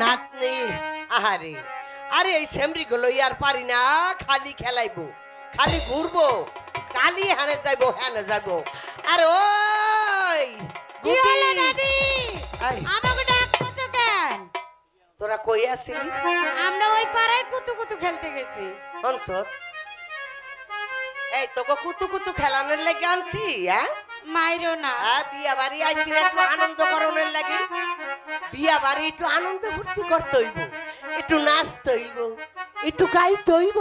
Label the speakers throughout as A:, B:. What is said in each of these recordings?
A: নাতনি আহারে আরে এই সেমরি গুলো আর পারি না খালি খেলাইবো খালি ঘুরবো খালি হানে যাইবো হ্যানে যাইবো আরে ওই
B: কি হলো দাদি আমাকে ডাকছো কেন
A: তোরা কই আসিলি
B: আমরা ওই পাড়ায় কুতু কুতু খেলতে গেছি
A: হনসত এই তোকে কুতু কুতু খেলানোর লাগে আনছি হ্যাঁ
B: মাইরো না
A: বিয়া বাড়ি আইছি একটু আনন্দ করণের লাগে বিয়া বাড়ি একটু আনন্দ ফুর্তি করতে হইব একটু নাচতে হইব একটু গাইতে হইব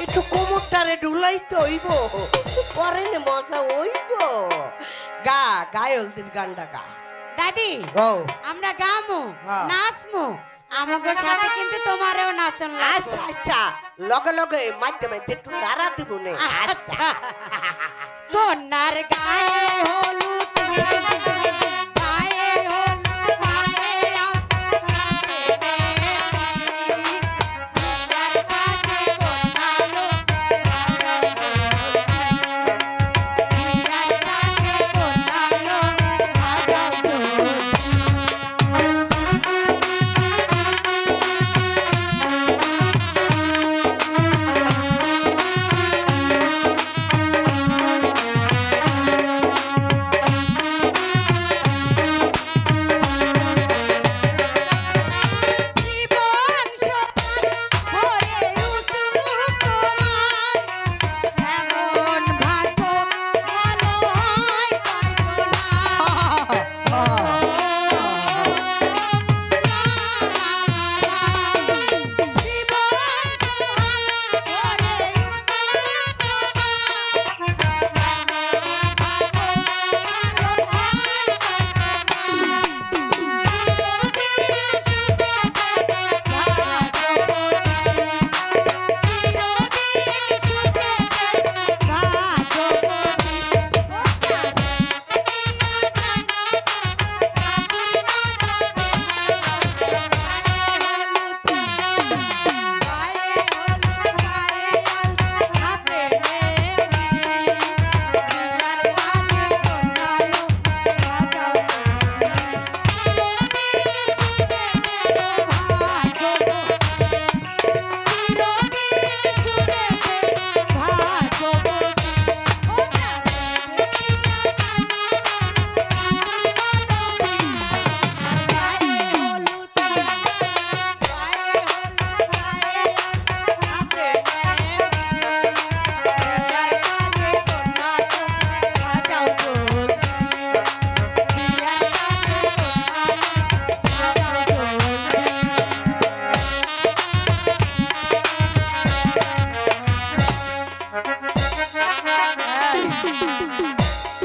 A: একটু কোমরটারে ডুলাইতে হইব পরে মজা হইব গা গায়লদের গানটা গা
B: দাদি
A: ও
B: আমরা গামু
A: হ্যাঁ।
B: নাচমু আমাকে সাথে কিন্তু তোমারও নাচন
A: আচ্ছা আচ্ছা লগে লগে মাঝে মাঝে একটু নাড়া দিব নে
B: আচ্ছা কন্যার গায়ে হলুদ গায়ে হলুদ গায়ে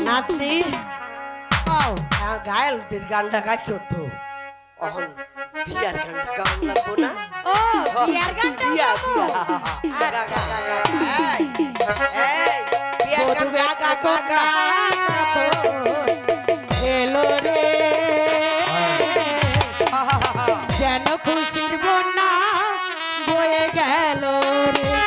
A: নাতি গায়লদের গানটা গাইছো তো অহন বিয়ার গানটা গাওয়া লাগবো না
B: ও বিয়ার গানটা
A: বিয়া
B: গাবো?
A: বিয়া গা গা গা গা এই এই বিয়ার গান গা গা গা গা
B: হেলো রে যেন খুশির বন্যা বয়ে গেল রে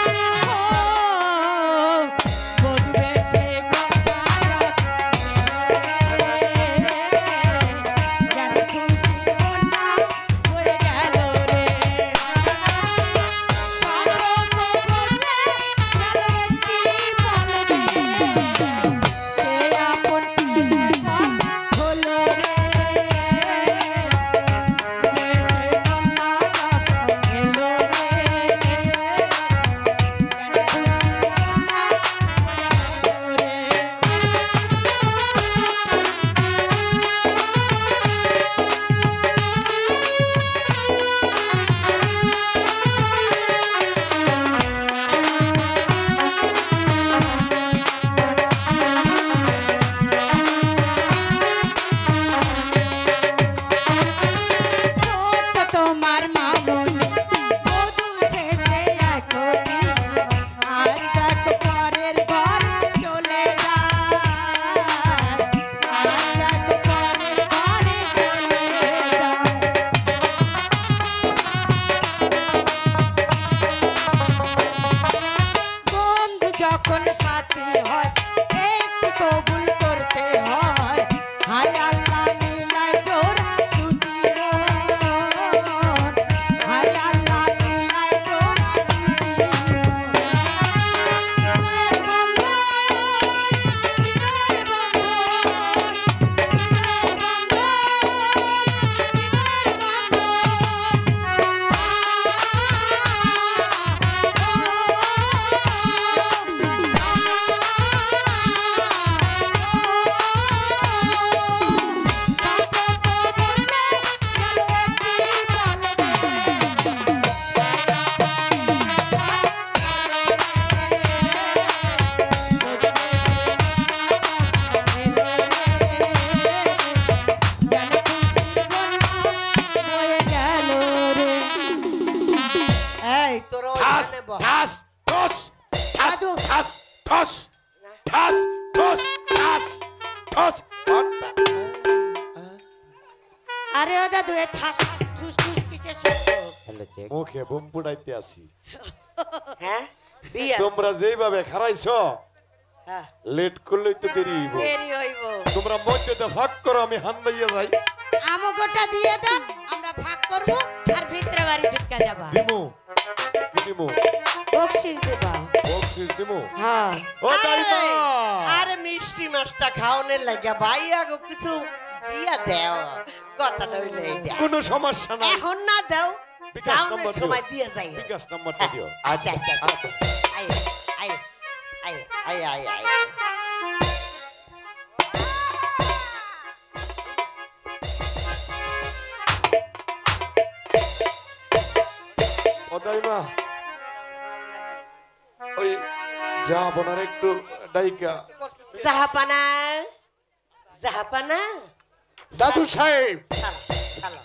A: এই তোর
C: ঠাস
A: ওইখানে বল।
C: ঠাস ঠস ঠাস
A: দাদু।
C: ঠাস ঠস ঠাস ঠস ঠাস ঠস
B: আরে ও দাদু এ ঠাস ঠাস ঠুস ঠুস কিসের শব্দ?
C: মুখে বোম পুড়াইতে আসি
A: হ্যাঁ দিয়া
C: তোমরা যেইভাবে খারাইছো
A: হ্যাঁ
C: লেট করলেই তো দেরি হইব
B: দেরি হইব।
C: তোমরা মধ্যে ভাগ করো আমি হান্দাইয়া যাই
B: আমাগোটা দিয়ে দাও, আমরা ভাগ করব আর ভিতরে বাড়ি ঢুকা যাবা।
C: দিমু কি দিমু
B: বকশিস দেবা।
C: বকশিস দিমু
B: হ্যাঁ
C: ও দাইমা
A: আরে মিষ্টি মাছটা খাওয়ানোর লাগে ভাইয়া গো কিছু দিয়া দেও কথাটা হইলে এইটা
C: কোনো সমস্যা নাই
A: এখন না দাও
C: বিকাশ
A: যাওনের
C: নাম্বার দিও।
A: সময় দিয়ে যাই
C: বিকাশ নাম্বারটা দিও
A: আচ্ছা আচ্ছা আয় আয় আয় আয় আয় আয়
C: ও দাইমা ওই যা বোনার একটু ডাইকা
A: জাহাপানা জাহাপানা
D: দাদু সাহেব
A: চলো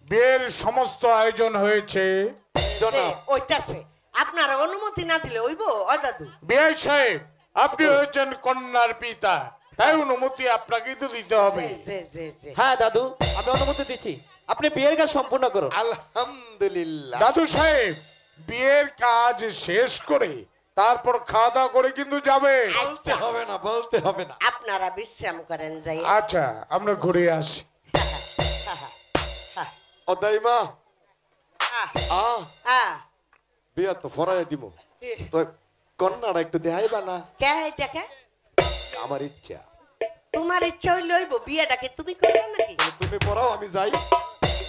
D: বিয়ের সমস্ত আয়োজন হয়েছে।
C: জনাব
A: ওইটাছে আপনার অনুমতি না দিলে হইব ও দাদু
D: বিয়ে সাহেব আপনি হয়েছেন কন্যার পিতা, তাই অনুমতি আপনাকে তো দিতে হবে।
E: হ্যাঁ দাদু, আমি অনুমতি দিচ্ছি, আপনি বিয়ের কাজ সম্পূর্ণ করুন।
C: আলহামদুলিল্লাহ
D: দাদু সাহেব বিয়ের কাজ শেষ করে তারপর খাওয়া দাওয়া করে কিন্তু যাবে।
C: বলতে হবে না বলতে হবে না
A: আপনারা বিশ্রাম করেন যাই
D: আচ্ছা আমরা ঘুরে আসি।
C: ও দাইমা আ
A: আহ
C: বিয়া তো ফরাই দিব তো কন্যারা একটু দেখাইবা না
A: কে এটাকে
C: আমার ইচ্ছা
A: তোমার ইচ্ছা হইলে হইব বিয়েটাকে তুমি করবে নাকি
C: তুমি পড়াও আমি যাই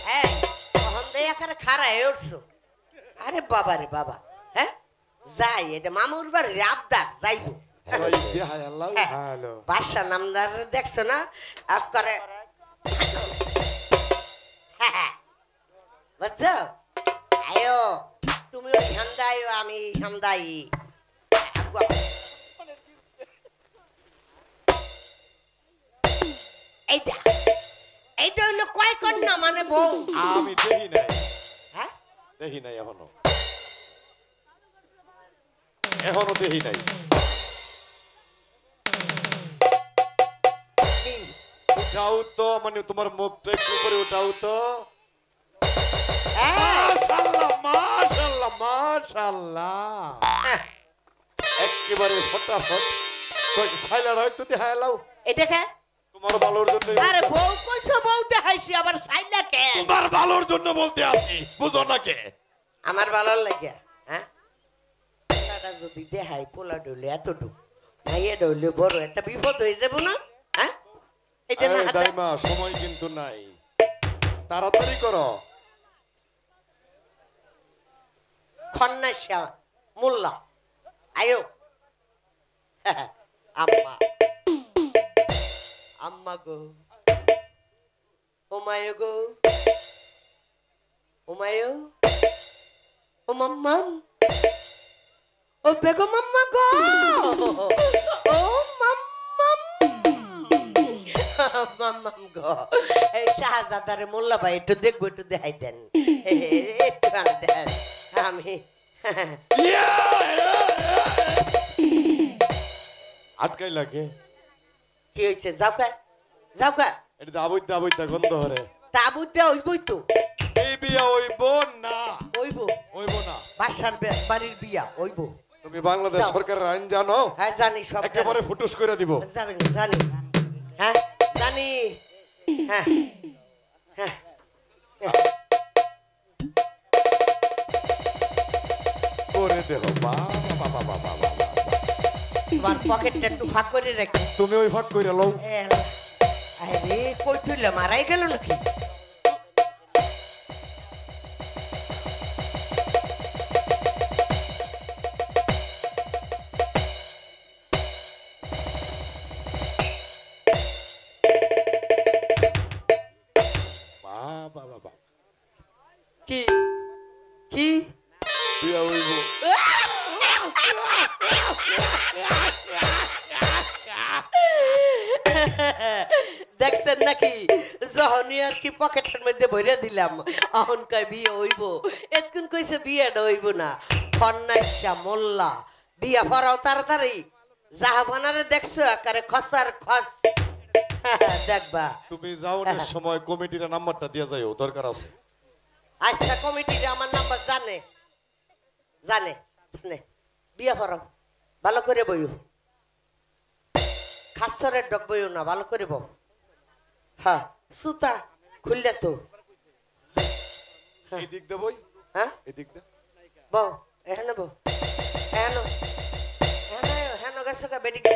A: হ্যাঁ তখন দেয় আকারে খাড়ায় উঠছো আরে বাবা রে বাবা হ্যাঁ যাই এটা মামুর বাড়ির আবদার যাইবো
C: ওই দেখাই আল্লাহ
D: হ্যালো
A: বাসা নামদার দেখছো না করে বুঝছো আয়ো তুমি ওই ঠান্ডায় আমি ঠান্ডাই এইটা এইটা হইলো কয় কন্যা মানে বউ
C: আমি দেখি নাই
A: হ্যাঁ
C: দেখি নাই এখনো এখনো দেখি নাই
A: কি?
C: উঠাও তো মানে তোমার মুখটা একটু উপরে উঠাও তো
A: হ্যাঁ,
C: মাশাআল্লাহ মাশাআল্লাহ মাশাআল্লাহ
A: হ্যাঁ,
C: একেবারে ফটাফট সাইলারা একটু দেখাই লাও
A: এটা কে
C: তোমার ভালোর জন্য
A: আরে বউ কইছো বউ দেখাইছি আবার সাইলা কে
C: তোমার ভালোর জন্য বলতে আছি বুঝো না কে
A: আমার ভালো লাগে হ্যাঁ পোলাটা যদি দেখাই পোলা ডলে এতটুকু ভাইয়া ডলে বড় একটা বিপদ হয়ে যাবো না হ্যাঁ এটা না
C: এই
A: হাতে
C: দাইমা সময় কিন্তু নাই তাড়াতাড়ি করো
A: খন্নাসা মোল্লা আয়ো আম্মা আম্মা গো ওমায় গো ওমায় ও মাম্মাম ও বেগো মাম্মা গো ও মাম্মাম মাম্মাম গো এই শাহজাদারে মোল্লা ভাই একটু দেখবো একটু দেখাই দেন একটু দেন আমি
C: আটকাই লাগে
A: কি হয়েছে যাও কা
C: এটা আবইতা গন্ধ হরে
A: তাবুতে হইবই তো
C: এই বিয়া হইব না
A: হইব
C: হইব না
A: বাসার বাড়ির বিয়া হইব
C: তুমি বাংলাদেশ
A: যাও।
C: সরকারের আইন জানো
A: হ্যাঁ জানি সব
C: একেবারে ফুটুস করে দিব
A: জানি জানি হ্যাঁ জানি হ্যাঁ হ্যাঁ
C: করে দেহ বাবা বাবা বাবা বাবা
A: তোমার পকেটটা একটু ফাঁক করে রাখি
C: তুমি ওই ফাঁক কইরা লও
A: আরে কই তুইলে মারাই গেল নাকি
C: বাবা বাবা
A: কি কি
C: বিয়া হইব
A: দেখছেন বুঝছেন নাকি? যখনই আর কি পকেটের মধ্যে ভরে দিলাম, এখন কয় বিয়ে হইব। এতক্ষণ কইছে বিয়েটা হইব না। ফন্নাইশা মোল্লা বিয়া পড়াও তাড়াতাড়ি। জাহাবানারে দেখছো একারে খসার খস। দেখবা।
C: তুমি যাওয়ার সময় কমিটির নাম্বারটা দিয়ে যাইও, দরকার আছে।
A: আচ্ছা, কমিটিতে আমার নাম্বার জানে জানে জানে। বিয়া পড়াও, ভালো করে বইও, খাসরের ডক বইও না, ভালো করে বউ। হ্যাঁ, সুতা খুললে তো।
C: এই দিক দে বই,
A: হ্যাঁ
C: এই দিক দে।
A: বউ এখানে বউ, এখানে এখানে গেছো কা? বেডিকে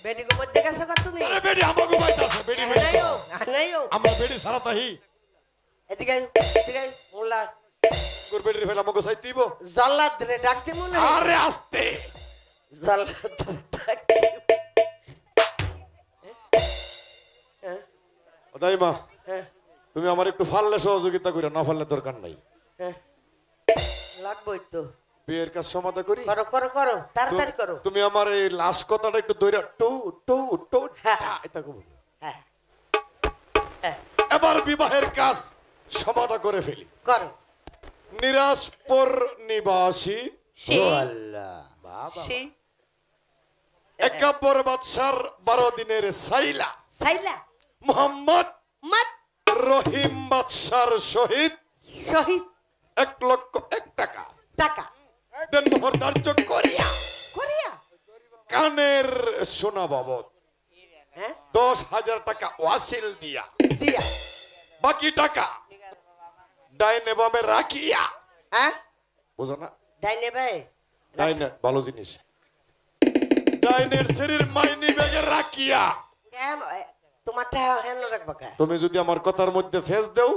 A: বেডিকে মধ্যে গেছো কা তুমি?
C: আরে বেডি আমাগো বাইতাছে, বেডি
A: এখানেও এখানেও।
C: আমরা বেডি সারা তাহি
A: এদিকে এদিকে মোল্লা
C: গোর বেডি ফেলা আমাগো সাইড দিব।
A: জল্লাদ রে ডাক দে মনে হয়।
C: আরে আস্তে
A: জল্লাদ ডাক দে।
C: দাইমা,
A: হ্যাঁ
C: তুমি আমার একটু ফাললে সহযোগিতা কইরা, না ফাললে দরকার নাই।
A: হ্যাঁ, লাগবই তো।
C: বিয়ের কাজ সমাধা করি।
A: করো করো করো, তাড়াতাড়ি করো।
C: তুমি আমার এই লাস্ট কথাটা একটু দইরা টু টু টু এটা কব।
A: হ্যাঁ হ্যাঁ,
C: এবার বিবাহের কাজ সমাধা করে ফেলি।
A: করো।
C: নিরাজপুর নিবাসী
A: সি
E: বাবা
A: সি
C: 51 বাদশার 12 দিনের সাইলা
A: সাইলা
C: মোহাম্মদ
A: মত
C: রহিম বাদশার শহীদ
A: শহীদ
C: 1,01,000 টাকা
A: টাকা
C: দেন মোহর ধার্য করিয়া
A: কোরিয়া।
C: কানের সোনা বাবদ
A: হ্যাঁ
C: 10,000 টাকা ওয়াসিল দিয়া
A: দিয়া।
C: বাকি টাকা ডাইনে বামে রাখিয়া,
A: হ্যাঁ
C: বুঝো না?
A: ডাইনে ভাই
C: ডাইনে ভালো জিনিস, ডাইনের শরীর মাইনি ব্যাগে রাখিয়া।
A: তোমারটা হেন রাখবা কা?
C: তুমি যদি আমার কথার মধ্যে ফেস দেও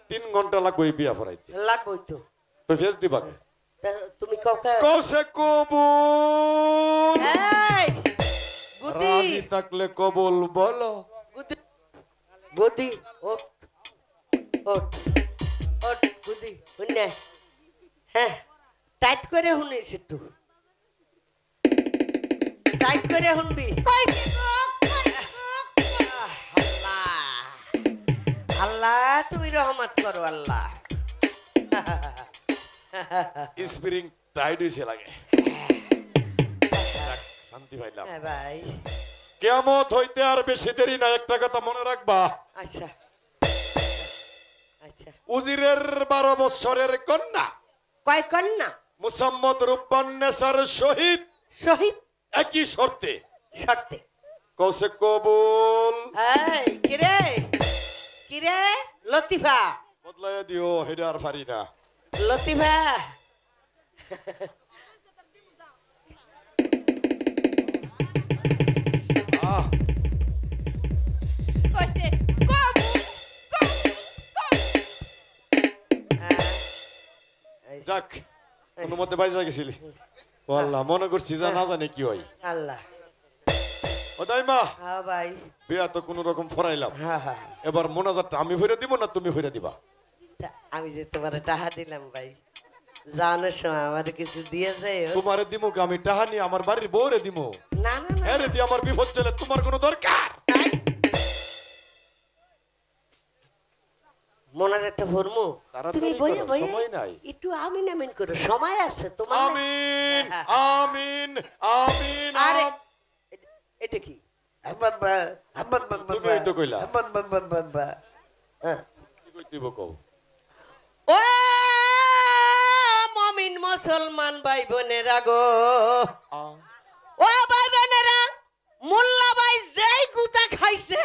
C: 3 ঘন্টা লাগবে এই বিয়া ফরাইতে।
A: লাগবই তো।
C: তো ফেস দিবা কে?
A: তা তুমি কাউ কা?
C: কসে কবুল,
A: এই বুদ্ধি
C: রাজি থাকলে কবুল বলো।
A: বুদ্ধি বুদ্ধি ওট ওট ওট বুদ্ধি শুনে। হ্যাঁ, টাইট করে শুনিস একটু, টাইট করে শুনবি। আল্লাহ আল্লাহ, তুমি রহমত করো আল্লাহ।
C: স্প্রিং টাইট হইছে লাগে। যাক, শান্তি পাইলাম।
A: হ্যাঁ ভাই,
C: কিয়ামত হইতে আর বেশি দেরি না, একটা কথা মনে রাখবা।
A: আচ্ছা আচ্ছা।
C: উজিরের 12 বছরের কন্যা
A: কয় কন্যা?
C: মুসাম্মদ রুব্বান্নেসার শহীদ
A: শহীদ
C: একই শর্তে
A: শর্তে।
C: কসে কবুল।
A: এই কিরে কিরে লতিফা,
C: বদলাইয়া দিও, হেডে আর পারি না।
A: লতিফা
C: আহ,
B: কইছে
C: যাক, কোন মধ্যে বাইজা গেছিলি। ও আল্লাহ, মনে করছি যা না জানি কি হয়।
A: আল্লাহ।
C: ও দাইমা,
A: হ্যাঁ ভাই,
C: বিয়া তো কোন রকম ফরাইলাম।
A: হ্যাঁ হ্যাঁ।
C: এবার মোনাজাতটা আমি ফিরে দিব না তুমি ফিরে দিবা?
A: তা আমি যে তোমার টাকা দিলাম ভাই, জানার সময় আমার কিছু দিয়েছে।
C: তোমারে দিমু কি আমি টাহা নিয়ে আমার বাড়ির বউরে দিমু?
A: না না না,
C: এরে দি আমার বিপদ চলে, তোমার কোনো দরকার?
A: মোনাজাতটা ভরমু।
C: তাড়াতাড়ি
A: তুমি বইয়ে
C: করো,
A: বইয়ে
C: সময় নাই।
A: একটু আমিন আমিন করো, সময় আছে তোমার।
C: আমিন আমিন আমিন।
A: আরে
C: আম-
A: এটা কি? আব্বা আব্বা
C: তুমিই তো কইলা।
A: হ্যাঁ।
C: কি কই দিব কও?
A: ও মমিন মুসলমান ভাই বোনেরা গো,
C: আ-
A: ও ভাই বোনেরা, মোল্লা ভাই যেই গুতা খাইছে,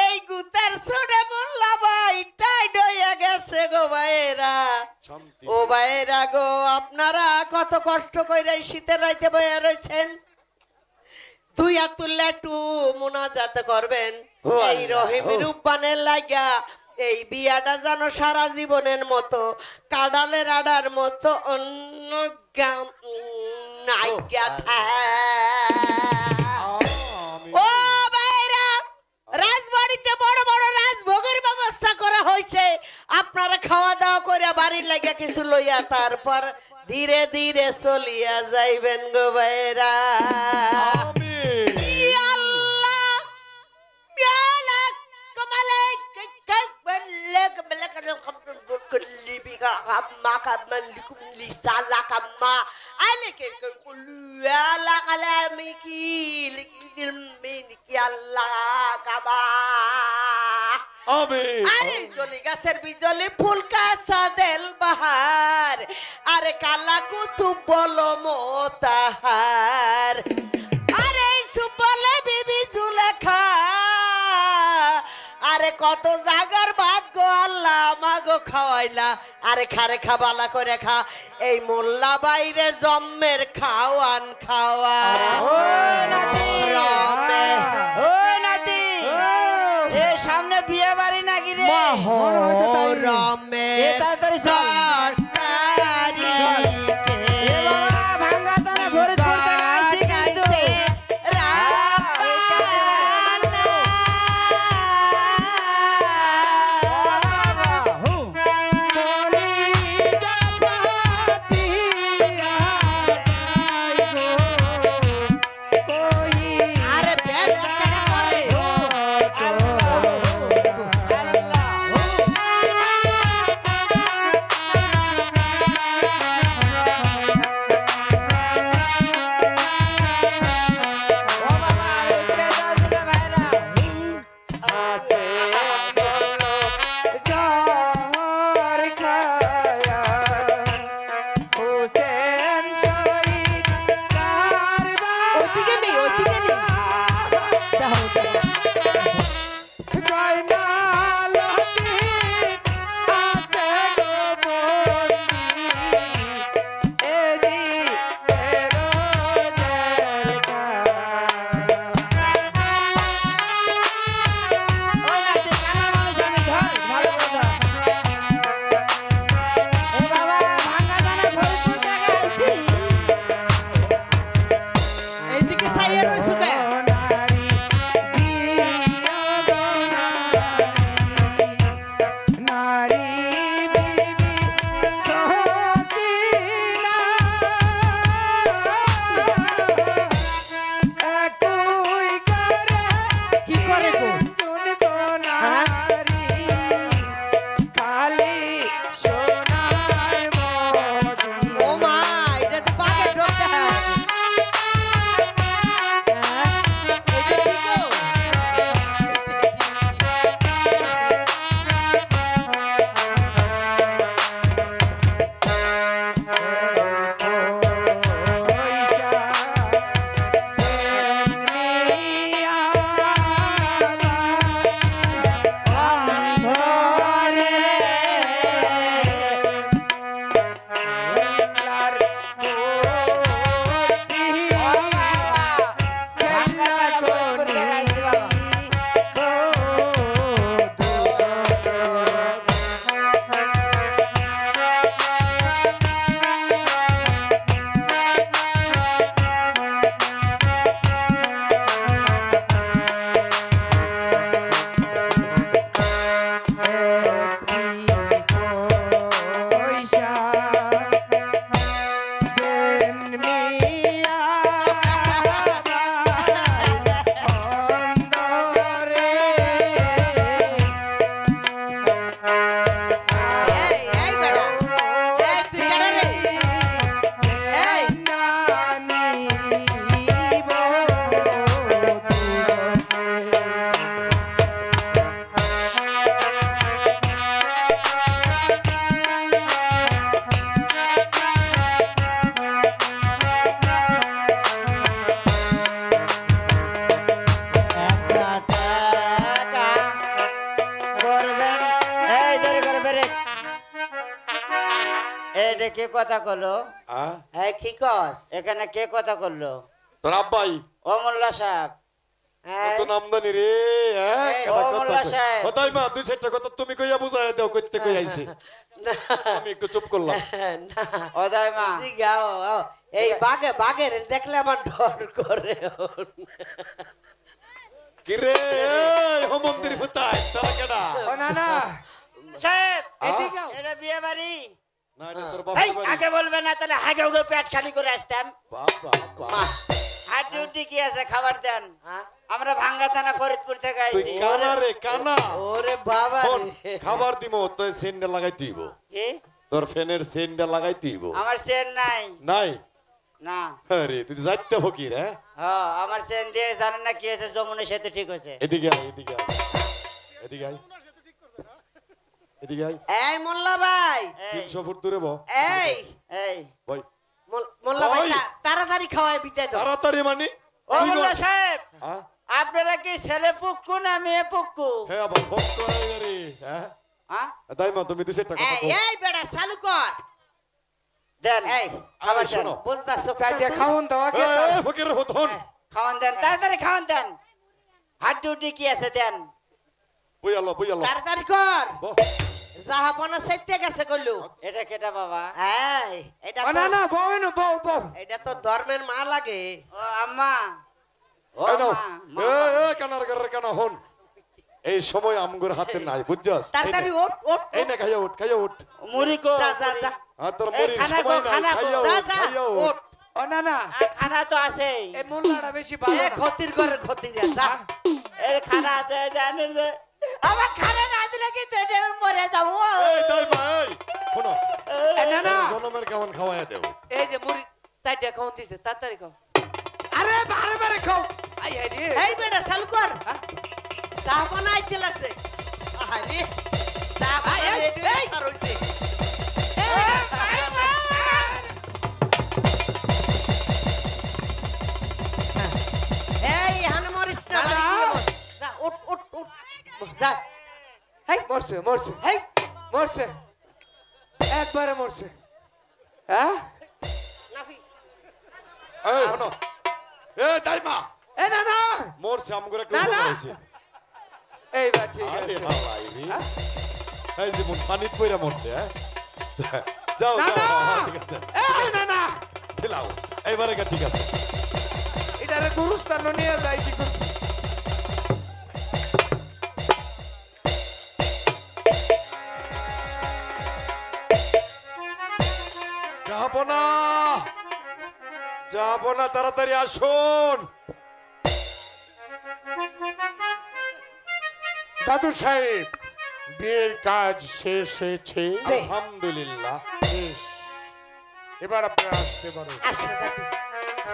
A: এই গুতার ছোড়ে মোল্লা ভাই টাইট হইয়া গেছে গো ভাইয়েরা।
C: শান্তি।
A: ও ভাইয়েরা গো, আপনারা কত কষ্ট কইরা এই শীতের রাইতে বইয়া রয়েছেন। দুই হাত তুললে একটু মোনাজাত করবেন এই রহিম রূপবানের লাগা। এই বিয়াটা যেন সারা জীবনের মতো কাডালের আডার মতো অন্য নাইগা
C: আমিন।
A: ও ভাইরা, রাজবাড়িতে বড় বড় রাজভোগের ব্যবস্থা করা হয়েছে। আপনারা খাওয়া দাওয়া করে বাড়ির লাগা কিছু লইয়া তারপর ধীরে ধীরে চলিয়া যাইবেন গো ভাইরা
C: আমিন আমিন
A: আরে জলি গাছের বিজলি ফুল কাসাদেল বাহার আরে কালা কুতুব বলো মোতাহার আরে সুবলে বিবি জুলেখা আরে কত জাগার ভাত গো আল্লাহ মাগো খাওয়াইলা আরে খারে খাবালা করে খা এই মোল্লা বাইরে জম্মের খাওয়ান খাওয়া
B: সামনে বিয়ে বাড়ি নাকি রে
A: মহরমে
B: এ তাড়াতাড়ি চল।
A: 10 তারিখে
B: ভাঙ্গা তারা ফরিদপুর থেকে আসছি কিন্তু।
A: আরে ব্যাগ কেন করে ওদিকে নেই ওদিকে নেই এইদিকে সাইয়ের রসুকে কি করে গো ও মা এটা তো পাকে ঢোকা এটা কি গো এই বেটা এই তুই কেডা রে এই
B: এটা কে কথা করলো
A: এই কি কস
B: এখানে কে কথা করলো
C: তোর আব্বাই
B: ও মোল্লা সাহেব
C: কত নামদানি রে
B: ও মোল্লা সাহেব।
C: কথাই মা দুই চারটা কথা তুমি কইয়া বুঝাই দাও কইতে কই আইছে
A: না
C: আমি একটু চুপ করলাম
A: না
B: ও দাই মা
A: গাও এই বাঘের দেখলে আমার ডর করে
C: কি রে এই হো মন্দির ভূতাই তোরা কেডা
B: ও না না সাহেব
C: এদিকে
B: এটা বিয়ে বাড়ি
C: না এটা তোর বাপ
F: এই আগে বলবে না তাহলে আগে ওকে পেট খালি করে আসতাম
C: বাবা
A: মা
F: হাত ডিউটি কি আছে খাবার দেন
A: হ্যাঁ?
F: আমরা ভাঙ্গা থানা ফরিদপুর থেকে
C: তুই
F: আইছি
C: কানা রে কানা
A: ওরে বাবা
C: শোন,
A: রে।
C: খাবার দিমো তুই সেন্ডা লাগাই তুইব
F: কি
C: তোর ফ্যানের সেন্ডা লাগাই তুইব
F: আমার সেন নাই
C: নাই
F: না
C: আরে তুই যাইতে ফকির হ্যাঁ
F: হ্যাঁ আমার সেন দিয়ে জানেন না কি হয়েছে যমুনা সেতু ঠিক হয়েছে
C: এদিকে আয় এদিকে আয় এদিকে আয় এদিকে আয়
A: এই মোল্লা ভাই
F: এই
C: 300 ফুট দূরে বো
A: এই
F: এই
C: ভাই
A: মোল্লা ভাই
C: ওই।
A: তাড়াতাড়ি খাওয়াই বিদায় দাও
C: তাড়াতাড়ি মানে
F: ও মোল্লা সাহেব
C: হ্যাঁ
F: আপনারা কি ছেলে পুক্কু না মেয়ে পুক্কু
C: হ্যাঁ আবার ফোন করে রে হ্যাঁ
F: হ্যাঁ
C: তাই মা তুমি 200 টাকা
A: এই এই বেটা চালু কর
F: দেন
A: এই
F: খাবার দেন
C: শোনো
A: বুঝদা
E: চাইটা খাওন দাও কে
C: এই ফকির হতন
F: খাওয়ান দেন তাড়াতাড়ি খাওয়ান দেন হাত ডিউটি কি আছে দেন
C: বুঝালো
A: তাড়াতাড়ি কর জাহাপনা সাইতে গেছে কইলো
F: এটা কেটা বাবা
A: এই এটা
E: না না বউ না বউ বউ
A: এটা তো ধর্মের মা লাগে
F: ও আম্মা ও
C: এই নাও
F: মা
C: এই কানার ঘরের কানা হন এই সময় আমগুর হাতে নাই বুঝছস
A: তাড়াতাড়ি ওঠ ওঠ
C: এই না খাইয়া উঠ
F: মুড়ি কো
A: যা যা যা
C: আর তোর
F: এই
C: মরি
F: খানা
C: সময়
F: কো,
C: নাই
F: খানা কো।
A: যা যা
C: খাইয়া
A: ওঠ
C: উঠ
E: ও না না
F: খানা তো আছে
E: এই মোল্লাটা বেশি ভালো
A: এ
E: না।
A: ক্ষতির ঘরের ক্ষতি রে যা
F: এর খানা আছে জানেন রে আমার খানা না দিলে কি তো এটা আমি মরে যাবো
C: এই তাই ভাই শোনো
E: এ না না
C: জনমের কেমন খাওয়ায়া দেব
E: এই যে মুড়ি চাইটা খাওন দিছে তাড়াতাড়ি খাও আরে বারে বারে খাও আই আই রে
A: এই বেটা চালু কর জাহাপনা আইতে লাগছে আরে জাহাপনা রেডি কর হইছে এই হানে মরিস না
E: না, না।
A: যা ওঠ ওঠ ওঠ যা হেই
E: মরছে মরছে
A: হেই
E: মরছে একবারে মরছে হ্যাঁ
A: নাফি
C: এই শোনো এই তাই মা
E: এ না না
C: মরছে আমগুর একটু
E: না, না।
C: হইছে
E: এইবার ঠিক
C: আরে
E: আছে
C: হালাই রে এই যে মন পানিত পয়রা মরছে হ্যাঁ যাও
E: না,
C: যাও
E: না।
C: হ্যাঁ, ঠিক আছে
E: এই না না
C: খেলাও এইবারে কা ঠিক আছে
E: এটারে গুরুস্থান নিয়ে যাই কি করব
C: যাবো না তাড়াতাড়ি আসুন
D: দাদু সাহেব বিয়ের কাজ শেষ হয়েছে
C: আলহামদুলিল্লাহ
D: এবার আপনারা আসতে পারেন
A: আসো দাদি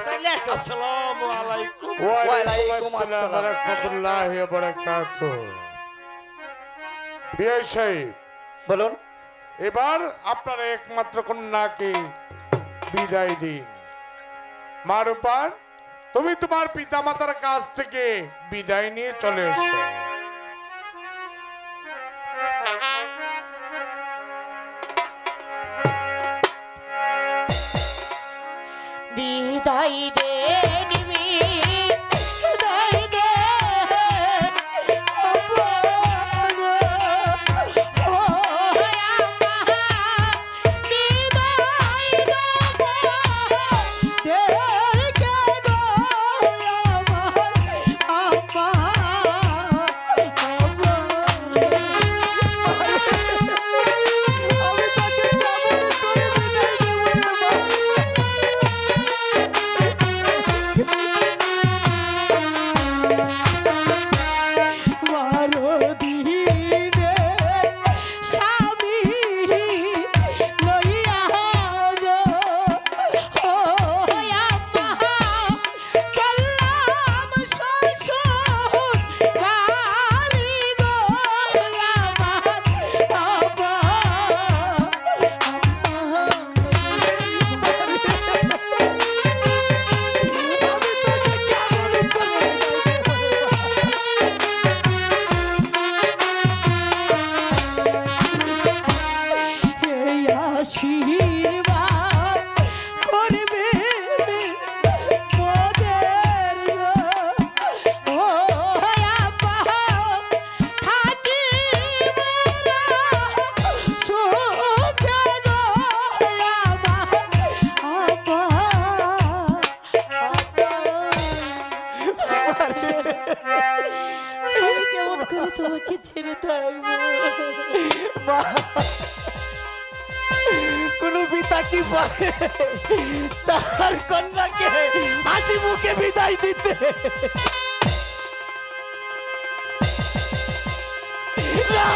A: চলে আসো
C: আসসালামু আলাইকুম
D: ওয়ালাইকুম আসসালাম ওয়া রাহমাতুল্লাহি ওয়া বারাকাতুহু বিয়ে সাহেব
E: বলুন
D: এবার আপনার একমাত্র কন্যাকে বিদায় দিন মারুপার তুমি তোমার পিতামাতার কাছ থেকে বিদায় নিয়ে চলে এসো
B: বিদায় দে নিবি বিদায় দে আপন ও আমা বিদায় দে কে গো আপা আমি তাকে কেমন করে আশীর্বাদ করবে মোদের গো ও আপা থাকি মোরা সুখে গো আপা আমি কেমন করে তোমাকে ছেড়ে থাকবো
F: কোন পিতা কি পারে তার কন্যাকে হাসি মুখে বিদায় দিতে? না!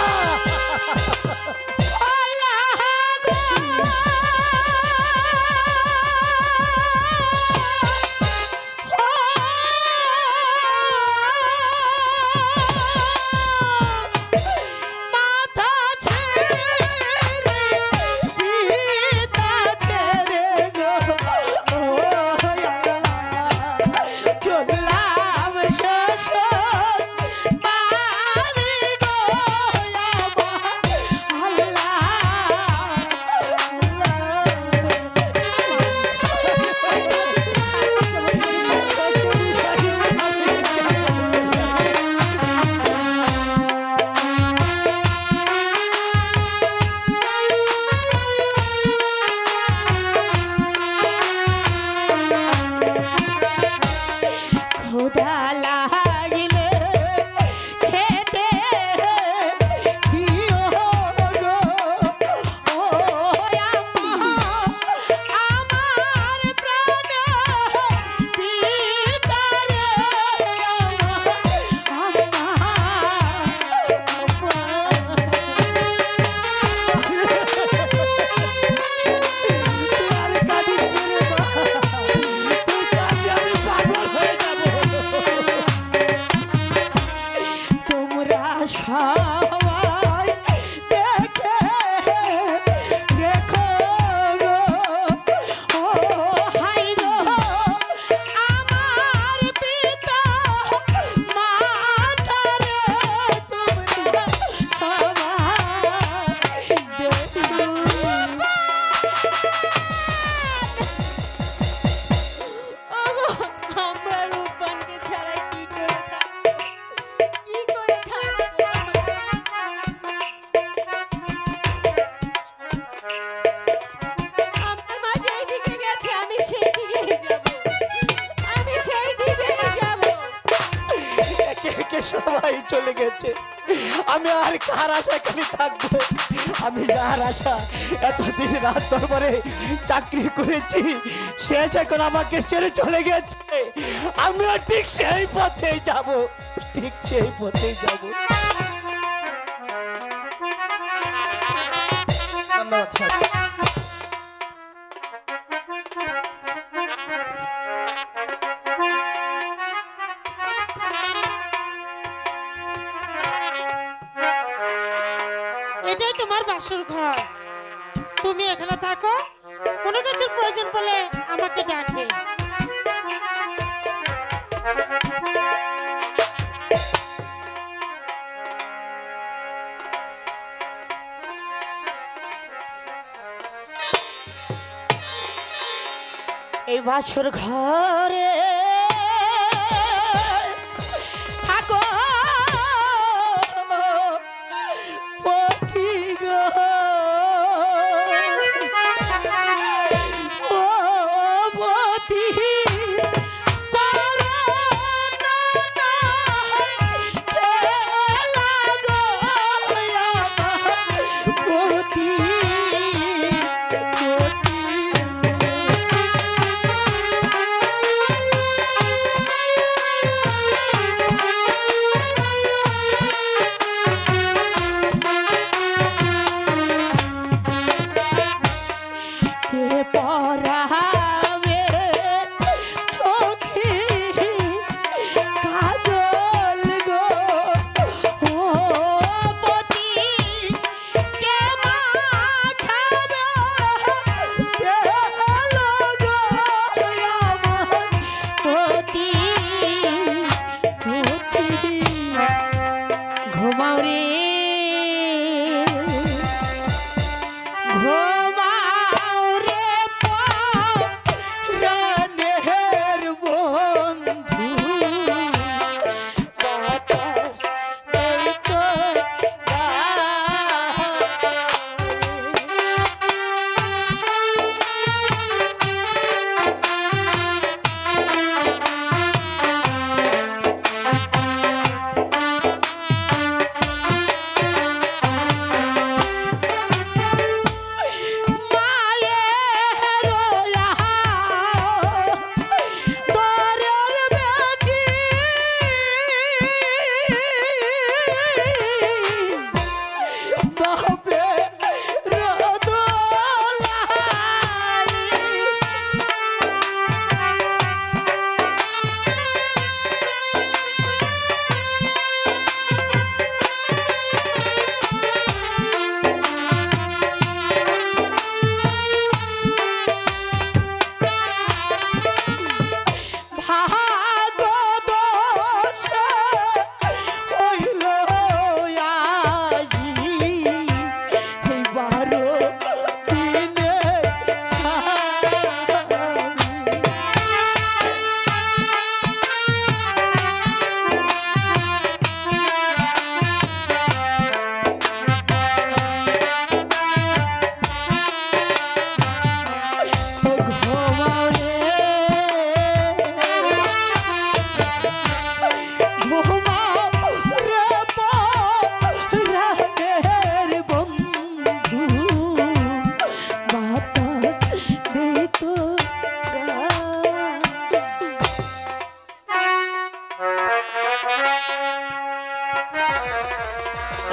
F: সবাই চলে গেছে, আমি আর কার আশা এখানে থাকবো? আমি যার আশা এতদিন রাত দরবারে চাকরি করেছি সে এখন আমাকে ছেড়ে চলে গেছে। আমিও ঠিক সেই পথেই যাব, ঠিক সেই পথেই যাব। ধন্যবাদ স্যার।
G: এটাই তোমার বাসর ঘর, তুমি এখানে থাকো, কোনো কিছুর প্রয়োজন পড়লে আমাকে ডাকবে।
F: এই বাসর ঘরে থাকো পথি গো, ও পথি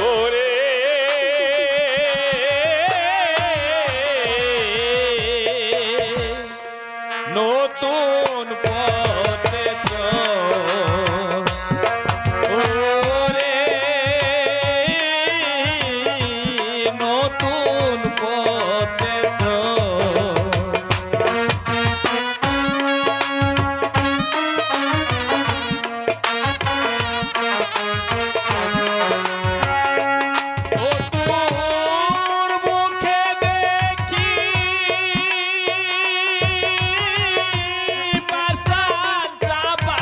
H: ওরে নতুন পথে চল ওরে নতুন পথে চল ও তোর মুখে দেখি পাশান চাপা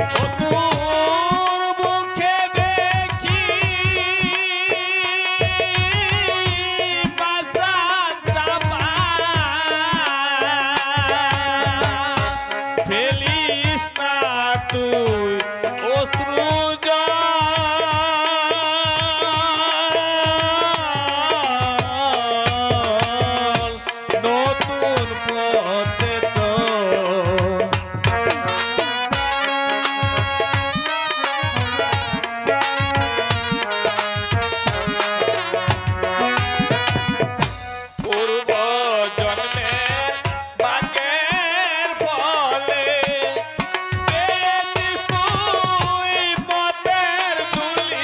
H: ও তোর মুখে দেখি পাশান চাপা ফেলিস না তুই অশ্রু জল নতুন পথে চল পূর্ব জন্মে বাগের ফলে পেয়েছিস তুই পথের ধুলি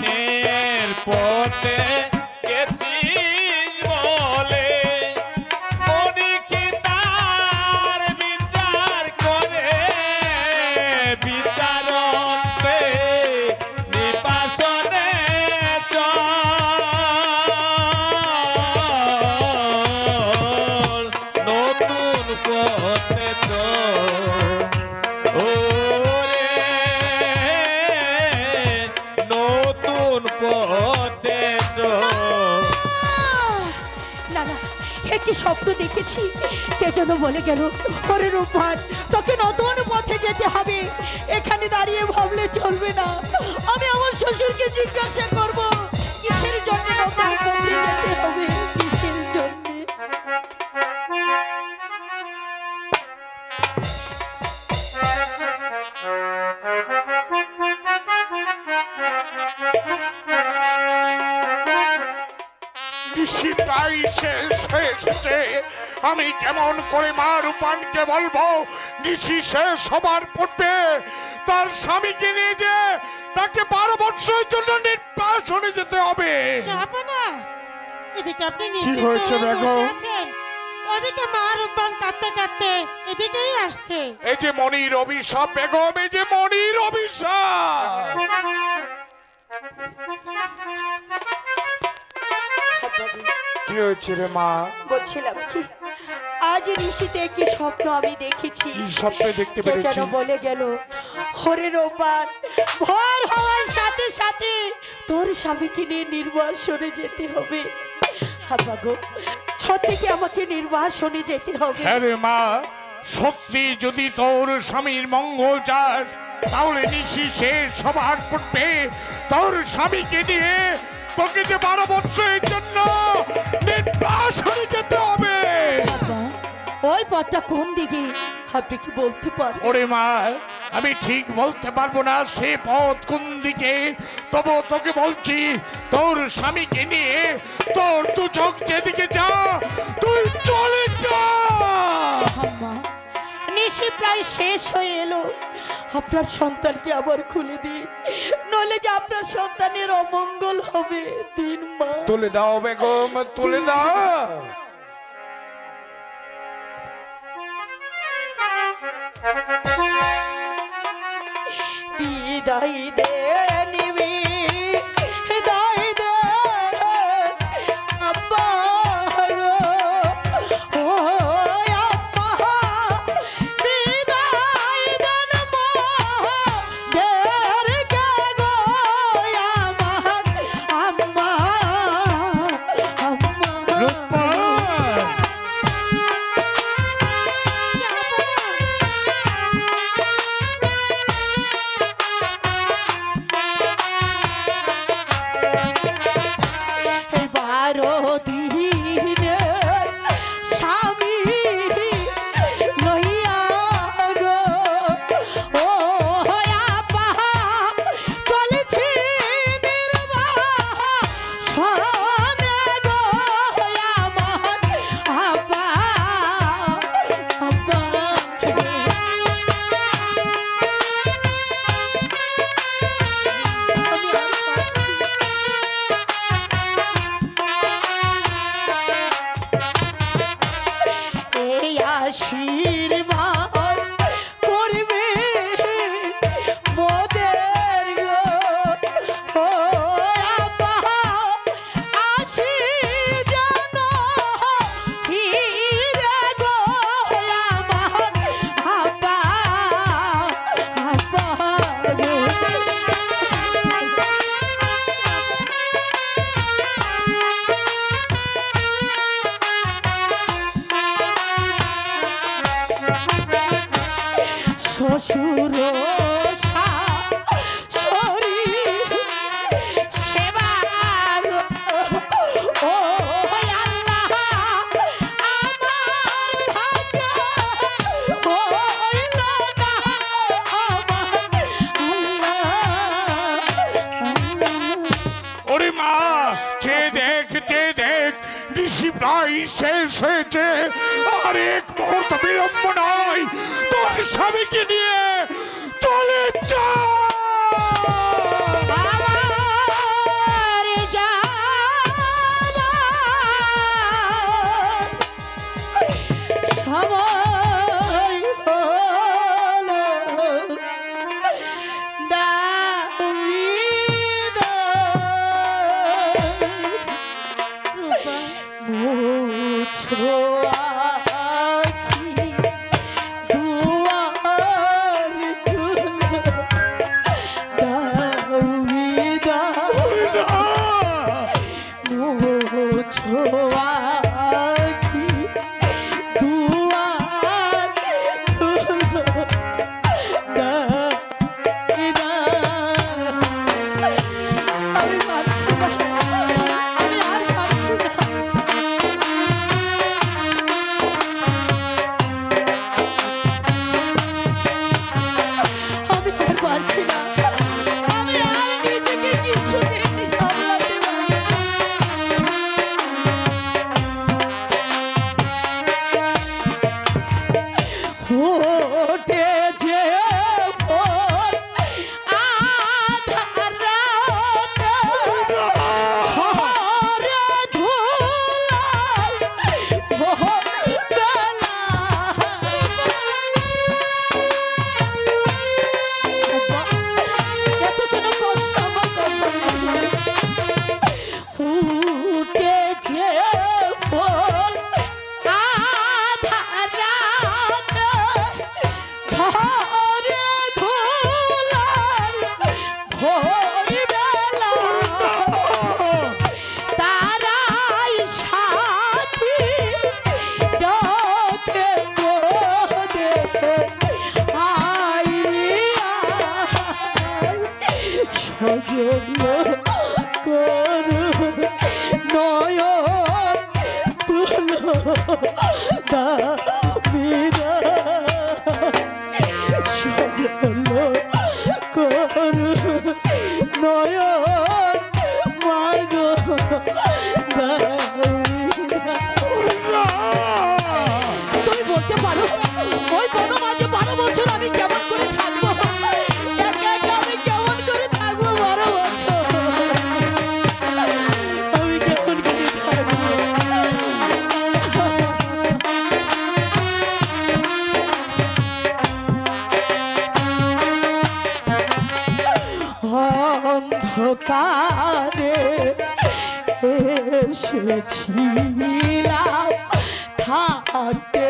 H: নের পথে গেছিস বলে পরীক্ষিতার বিচার করে বিচারতে নির্বাসনে চল নতুন পথে চল ওরে নতুন পথে চল
I: না না একটি স্বপ্ন দেখেছি কে যেন বলে গেল ওরে রূপবান তোকে নতুন পথে যেতে হবে এখানে দাঁড়িয়ে ভাবলে চলবে না আমি আমার শ্বশুরকে জিজ্ঞাসা করব কিসের জন্য নতুন পথে যেতে হবে কিসের জন্য
D: নিশিটাই শেষ হয়ে এসেছে আমি কেমন করে মা রূপানকে বলবো নিশি শেষ সবার পড়বে তার স্বামীকে নিয়ে যে তাকে 12 বছরের জন্য নির্বাসনে যেতে হবে
G: যাবো না এদিকে আপনি
D: কি
G: নিশ্চিত
D: হয়েছে
G: হয়ে বসে
D: বেগম?
G: আছেন ওদিকে মা রূপবান কাঁদতে কাঁদতে এদিকেই আসছে
D: এই যে মনির অভিশাপ বেগম এই যে মনির অভিশাপ কি হয়েছে রে মা
I: বলছিলাম কি আজ নিশিতে কি স্বপ্ন আমি দেখেছি
D: কি স্বপ্নে দেখতে
I: কে
D: পেরেছি
I: যেন বলে গেল হরে রূপবান ভোর হওয়ার সাথে সাথে তোর স্বামীকে নিয়ে নির্বাসনে যেতে হবে হাবা গো সত্যি কি আমাকে নির্বাসনে যেতে হবে
D: হ্যাঁ রে মা সত্যি যদি তোর স্বামীর মঙ্গল চাস তাহলে নিশি শেষ সবার পড়বে তোর স্বামীকে নিয়ে তোকে যে 12 বছরের জন্য নির্বাসনে যেতে হবে
I: বাবা, ওই পথটা কোন দিকে আপনি কি বলতে পারবেন
D: ওরে মা আমি ঠিক বলতে পারবো না সে পথ কোন দিকে তবু তোকে বলছি তোর স্বামীকে নিয়ে তোর দু চোখ যেদিকে যা তুই চলে যা
I: আম্মা নিশি প্রায় শেষ হয়ে এলো আপনার সন্তানকে আবার খুলে দিন নইলে যে আপনার সন্তানের অমঙ্গল হবে দিন মা
D: তুলে দাও বেগম তুলে দাও
I: বিদায় দে নিবি বিদায় দে আব্বা গো ও আব্বা বিদায় দেন মা দের কে গো আমার আম্মা আম্মা
D: রূপা প্রায় শেষ হয়েছে, আর এক মুহূর্ত বিলম্ব নয়, তোর স্বামীকে নিয়ে চলে যা।
I: অন্ধকারে এসেছিলাম থাকতে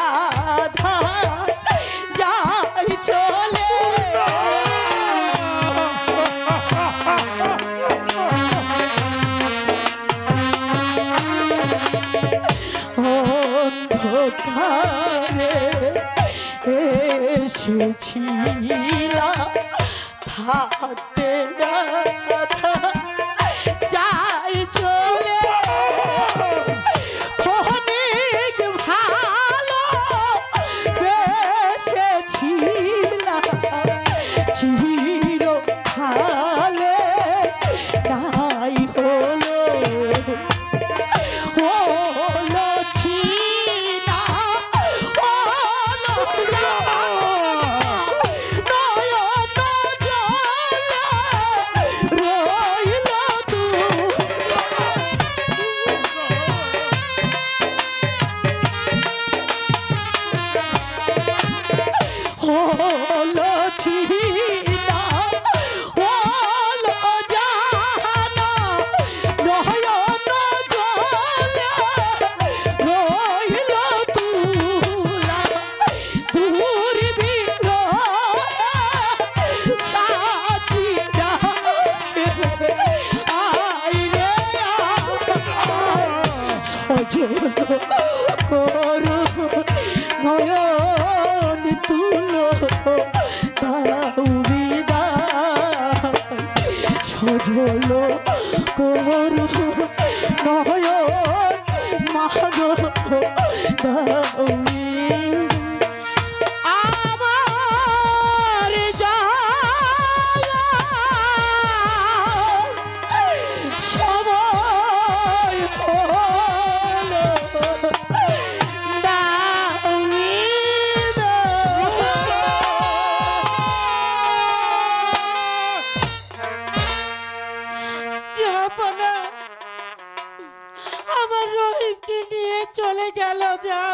I: আধা যাই চলে অন্ধকারে এসেছিলাম থাকতে যাই চলে অনেক ভালো বেসেছিলাম চির ভালে তাই হলো হলো চিনা নয়ন তুলো দাও বিদায় সজল করু নয়ন মাগো দাও আমার সময় হলো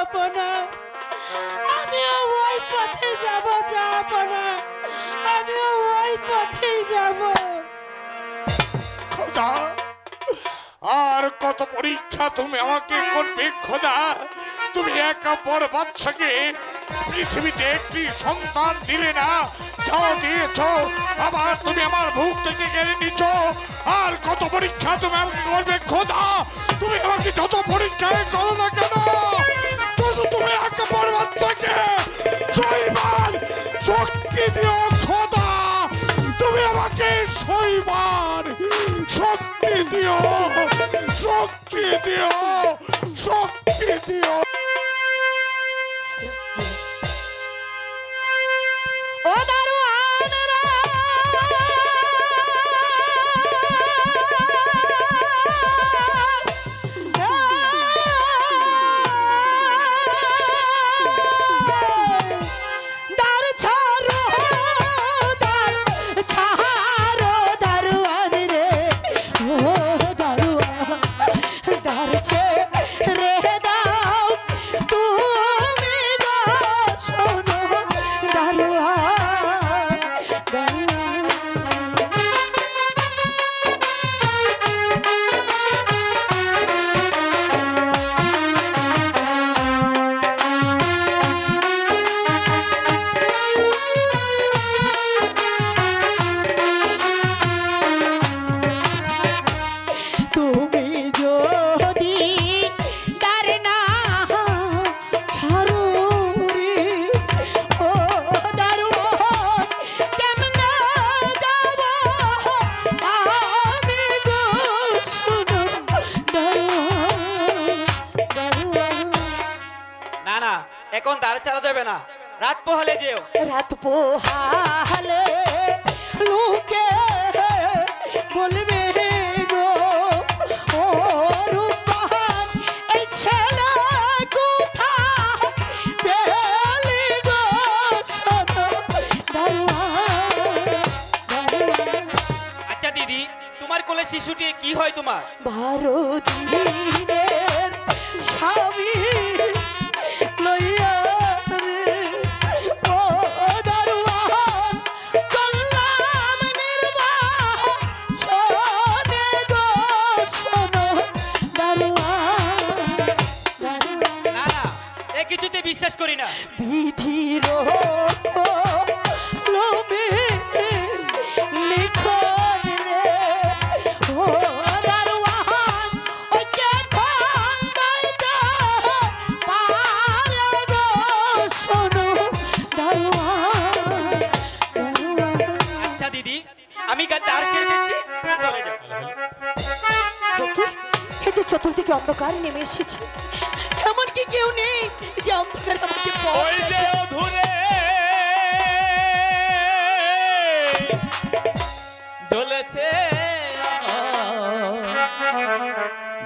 G: আপনা আমিও ওই পথে যাব আপনা আমিও ওই পথেই যাব।
D: খোদা, আর কত পরীক্ষা তুমি আমাকে করবে খোদা? তুমি একা বড় বাচ্চাকে পৃথিবীতে একটি সন্তান দিলে না, যাও দিয়েছ, আবার তুমি আমার বুক থেকে কেড়ে নিচ্ছ। আর কত পরীক্ষা তুমি আমাকে করবে খোদা? তুমি আমাকে যত পরীক্ষায় করো না কেন, তত তুমি একা বড় বাচ্চাকে সইবার শক্তি দিও খোদা। তুমি আমাকে সইবার শক্তি দিও, শক্তি দিও, শক্তি দিও।
I: ও দারোয়ান রে, দ্বার ছাড়ো, দ্বার ছাড়ো দারোয়ান রে, ও দারোয়ান, দ্বার ছেড়ে দাও তুমি গো, শোনো দারোয়ান, দারোয়ান। তুমি যদি দ্বার না ছাড়ো রে, ও দারোয়ান, কেমনে যাব আমি গো, শোনো দারোয়ান, দারোয়ান।
H: না না, এখন দ্বার চালা যাবে না, রাত পোহালে যেও।
I: রাত পোহালে লোকে বলবে গো, ও রূপবান এই ছেলে কোথায় পেলি গো, শোনো দারোয়ান, দারোয়ান।
H: আচ্ছা দিদি, তোমার কোলে শিশুটি কি হয় তোমার?
I: 12 দিনের স্বামী লইয়া রে, ও দারোয়ান, চললাম নির্বাসনে গো, শোনো দারোয়ান, দারোয়ান।
H: না না, এ কিছুতে বিশ্বাস করি না।
I: বিধির লোভে লিখন রে, ও দারোয়ান, ওই কে খন্দাইতে পারে গো, শোনো দারোয়ান, দারোয়ান।
H: আচ্ছা দিদি, আমি দ্বার ছেড়ে দিচ্ছি, তুমি চলে যাও।
I: দেখি, এই যে চতুর্দিকে অন্ধকার নেমে এসেছে, এমন কি কেউ নেই যে অন্ধকার আমাকে পথ
H: ওই যে অধুরে জ্বলেছে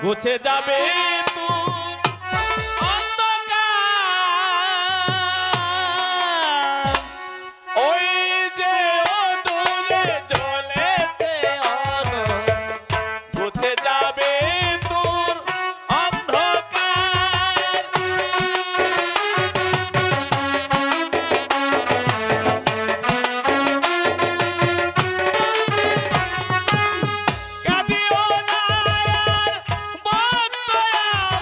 H: গুছে যাবে তু অন্ধকার। ওই যে অধুরে জ্বলেছে গুছে যাবে তোর অন্ধকার। কাঁদিও না আর মন দয়া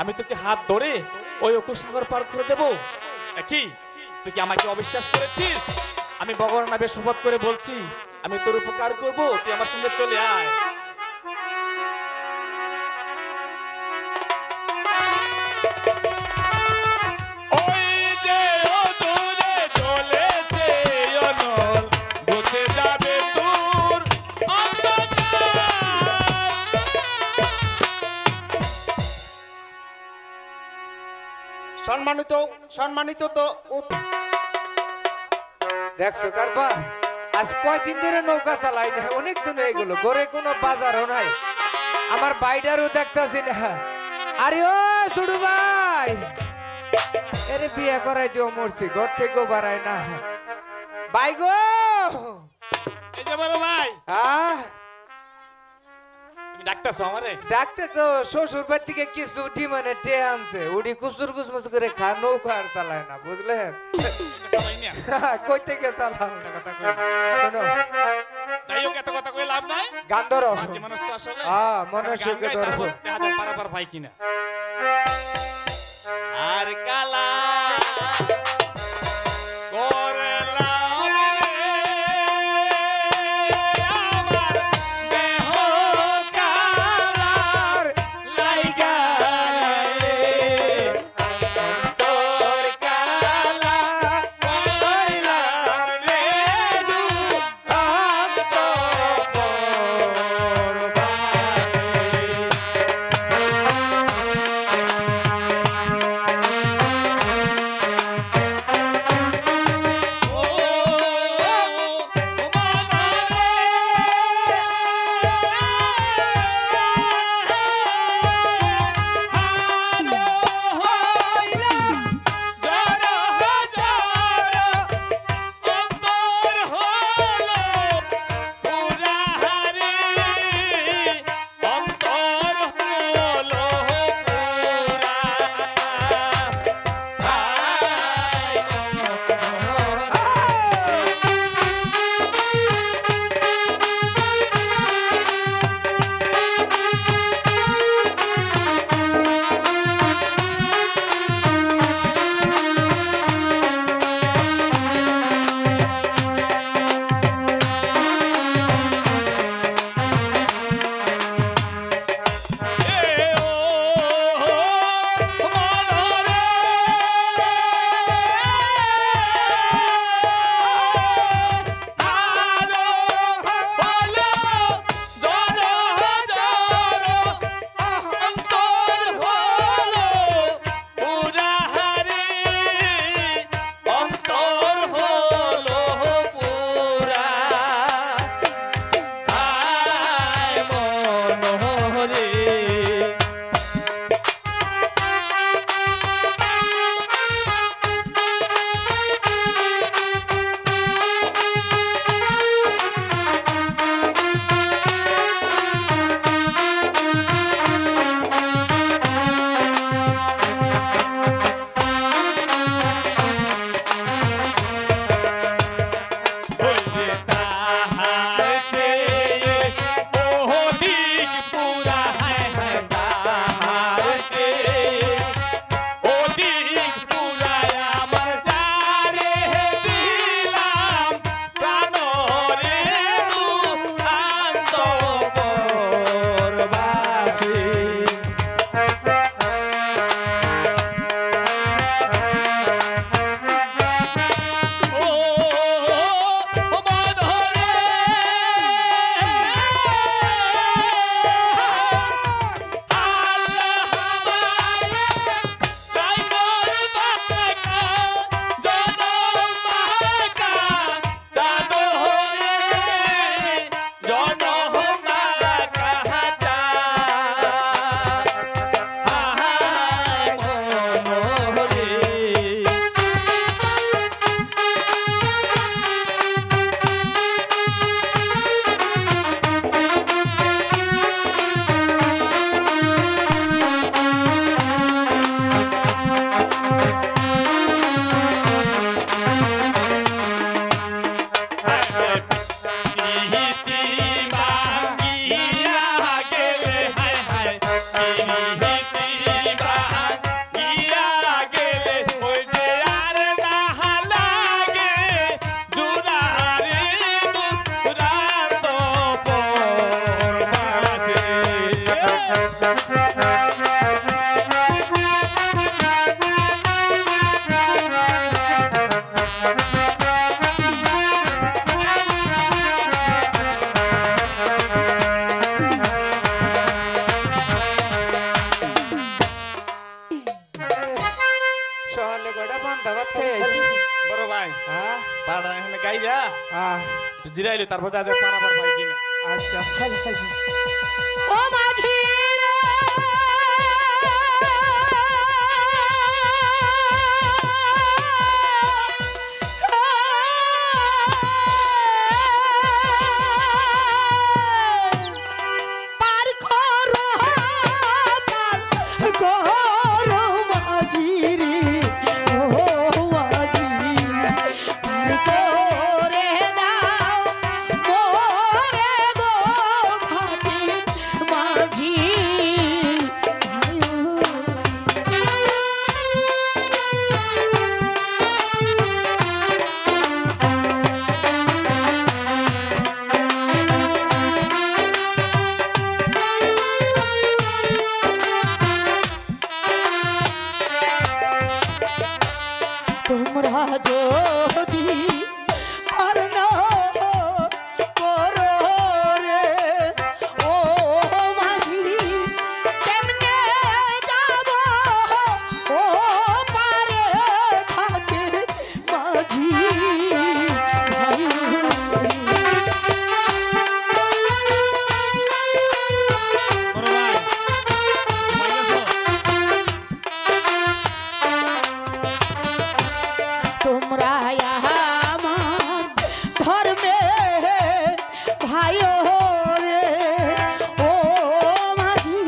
H: আমি তোকে হাত ধরে ওই অকুল সাগর পার করে দেবো কি? তুই কি আমাকে অবিশ্বাস করেছিস? আমি ভগবানের নামে শপথ করে বলছি, আমি তোর উপকার করব, তুই আমার সঙ্গে চলে আয়। ওই যে অদূরে চলেছে অনল, ঘুচে যাবে তোর অন্ধকার।
F: সম্মানিত তো
E: দেখছো কারবার, আজ কয়দিন ধরে নৌকা চালাই না, অনেক দিন হয়ে গেল, ঘরে কোনো বাজারও নাই, আমার বাইডারও দেখতাছি না। আরে ও ছোট ভাই, এরে বিয়ে করাই দিও, মরছি, ঘর থেকেও বাড়ায় না। ভাই গো,
H: এই যে বড় ভাই,
E: হ্যাঁ
H: তুমি ডাকতেছো আমারে?
E: ডাকতে তো শ্বশুর বাড়ি থেকে কিছু উঠি মানে টে আনছে, উঠি কুসুর কুসমুস করে খা, নৌকা আর চালায় না, বুঝলেন? কই থেকে চালাও? শোনো,
H: যাই হোক, এত কথা কই লাভ নাই।
E: গান ধরো।
H: মাঝে মানুষ তো আসলে
E: মনে
H: গান গাই, তারপর দেখা যাক পারাপার পাই কিনা। আর কালা করলাম রে আমার দেহ কালার লাইগা রে, অন্তর কালা করলাম রে দুঃখ পরবাসে। একটু জিরাইলে তারপর আজ পারাবার ভাই কিনা।
E: আচ্ছা
I: ও মাঝি তোমরা যদি আর না করো রে ও মাঝি কেমনে যাব ও পারে থাকে মাঝি ভাই
H: বড় ভাই
I: তোমরা আমার ধর্মে ভাই রে ও মাঝি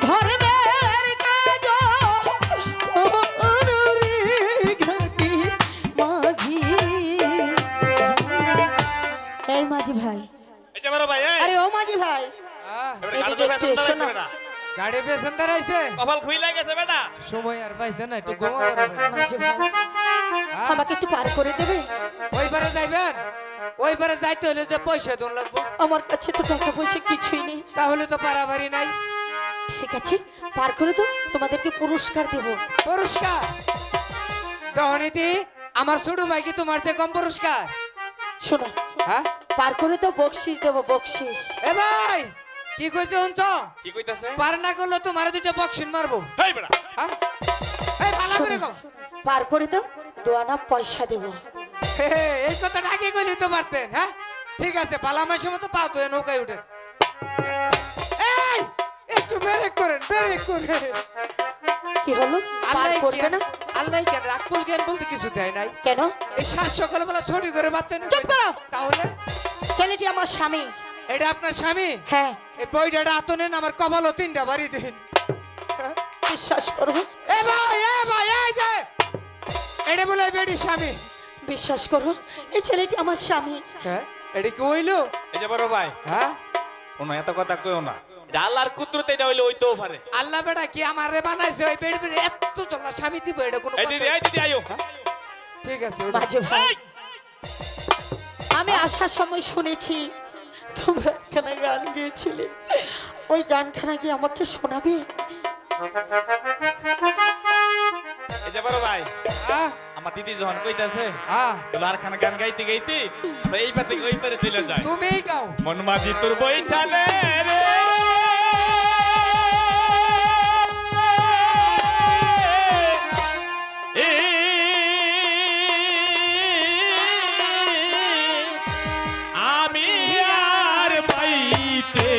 I: ধর্মের কাজ ঘাটি মাঝি এই মাঝি ভাই
H: এই যে বড় ভাই এই
I: আরে ও মাঝি ভাই
H: এবারে গাড়ি ধরে
I: এদিকে একটু এসো
H: বেসন
I: না।
H: বেটা
E: গাড়ি পেছন দাঁড়াইছে
H: কপাল খুইলা গেছে বেটা।
E: সময় আর পাইছে না একটু ঘুমাবার
I: মাঝি ভাই আমাকে একটু পার করে দেবে
E: ওইবারে যাইবেন ওইবারে যাইতে হলে যে পয়সা দন লাগবো
I: আমার কাছে তো টাকা পয়সা কিছুই নেই
E: তাহলে তো পারাবারি নাই
I: ঠিক আছে পার করে দাও তোমাদেরকে পুরস্কার দেব
E: পুরস্কার দহনীতি আমার ছোট ভাই কি তোমার চেয়ে কম পুরস্কার
I: শোনো
E: হ্যাঁ
I: পার করে দাও বকশিস দেব বকশিস
E: এ ভাই কি কইছে শুনছ
H: কি কইতাছে?
E: পার না করলে তোমার দুটো বক্সিন মারবো
H: হেই বেটা
E: হ্যাঁ এই ভালো করে কও
I: পার করে দাও দোয়ানা পয়সা দেব
E: হে, এই কথাটা আগে কইলে তো পারতেন হ্যাঁ ঠিক আছে পালামার সময় তো পাও তো নৌকায় উঠে এই একটু ব্রেক করেন
I: কি হলো পার
E: আল্লাহ
I: করবে না
E: আল্লাহ কেন রাখবুল জ্ঞান বলতে কিছু দেয় নাই
I: কেন
E: এই সাত সকালবেলা ছুটি করে বাচ্চা নিয়ে
I: চুপ করো।
E: তাহলে
I: ছেলেটি আমার স্বামী
E: এটা আপনার স্বামী
I: হ্যাঁ
E: এই বইটা আতো নেন আমার কপালও তিনটা বাড়ি দিন
I: বিশ্বাস করো
E: এ ভাই এই যে এটা বলে বেটির স্বামী
I: বিশ্বাস করো এই ছেলেটি আমার স্বামী
E: হ্যাঁ এটা কি হইলো
H: এই যে বড় ভাই
E: হ্যাঁ
H: কোনো এত কথা কইও না। এটা আল্লাহর কুদরত, এটা হইলো হইতেও পারে।
E: আল্লাহ বেটা কি আমারে বানাইছে ওই বেড় বেড়ে এত চলা স্বামী দিব এটা কোনো
H: এই
E: কথা?
H: দিদি আয়ো।
E: ঠিক আছে
I: মাঝে ভাই আমি আসার সময় শুনেছি তোমরা এখানে গান গেয়েছিলে ওই গানখানা কি আমাকে শোনাবে
H: এই যে বড় ভাই
E: হ্যাঁ
H: আমার দিদি যখন কইতাছে
E: হ্যাঁ
H: তো লারখানা গান গাইতে গাইতে আমরা এই পাতে ওই পারে চলে যায়।
E: তুমিই গাও
H: মন মাঝি তোর বইঠানে রে আমি আর পাইতে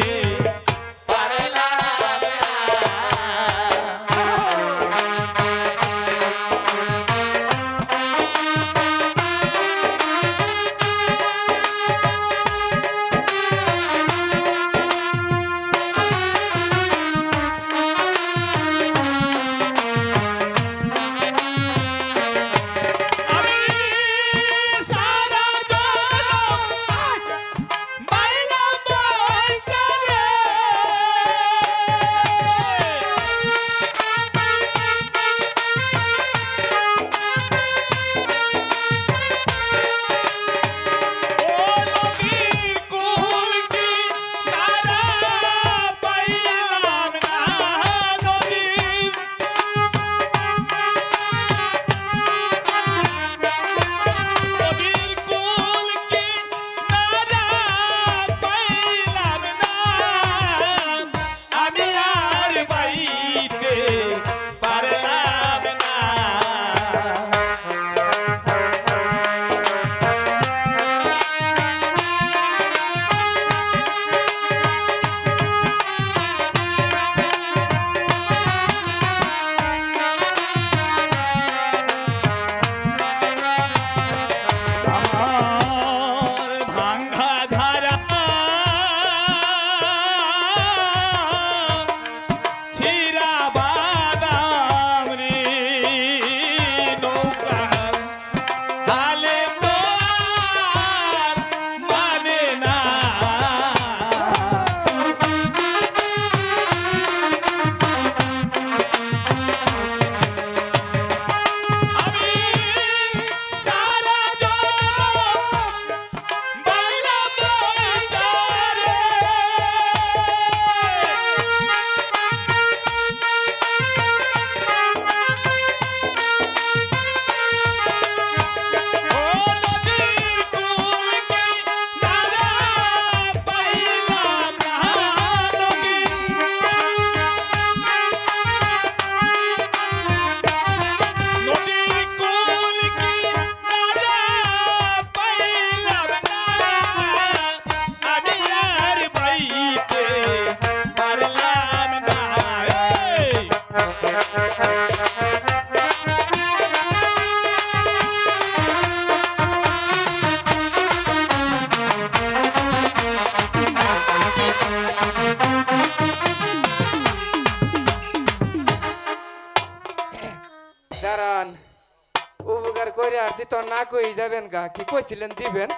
E: কই যাবেন গা কি কইছিলেন দিবেন